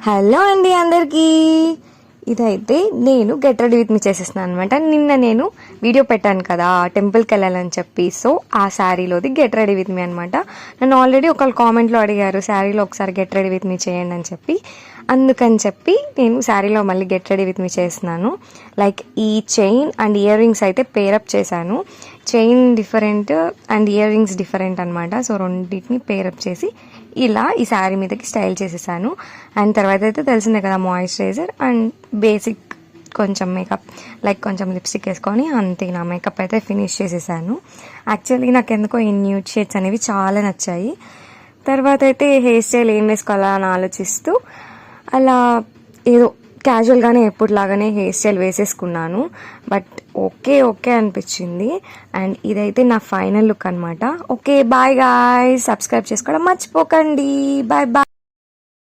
Hello అండి అందరికీ. ఇదైతే నేను గెట్ రెడీ విత్ మీ చేసేస్తున్నాను అనమాట. నిన్న నేను వీడియో పెట్టాను కదా టెంపుల్కి వెళ్ళాలని చెప్పి, సో ఆ శారీలోది గెట్ రెడీ విత్ మీ అనమాట. నన్ను ఆల్రెడీ ఒకళ్ళు కామెంట్లో అడిగారు శారీలో ఒకసారి గెట్ రెడీ విత్ మీ చేయండి అని చెప్పి, అందుకని చెప్పి నేను శారీలో మళ్ళీ గెట్ రెడీ విత్ మీ చేస్తున్నాను. లైక్ ఈ చైన్ అండ్ ఇయర్ రింగ్స్ అయితే పేరప్ చేశాను. Chain different and ear rings different అనమాట. సో రెండింటిని పేరప్ చేసి ఇలా ఈ శారీ మీదకి స్టైల్ చేసేసాను. అండ్ తర్వాత అయితే తెలిసిందే కదా మాయిశ్చరైజర్ అండ్ బేసిక్ కొంచెం మేకప్, లైక్ కొంచెం లిప్స్టిక్ వేసుకొని అంతే నా మేకప్ అయితే ఫినిష్ చేసేసాను. యాక్చువల్లీ నాకు ఎందుకో ఈ న్యూడ్ షేడ్స్ అనేవి చాలా నచ్చాయి. తర్వాత అయితే హెయిర్ స్టైల్ ఏం వేసుకోవాలా అని ఆలోచిస్తూ అలా ఏదో క్యాజువల్గానే ఎప్పుడులాగానే హెయిర్ స్టైల్ వేసేసుకున్నాను. బట్ ఓకే అనిపించింది. అండ్ ఇదైతే నా ఫైనల్ లుక్ అనమాట. ఓకే బాయ్ గాయ్స్, సబ్స్క్రైబ్ చేసుకోవడం మర్చిపోకండి. బాయ్.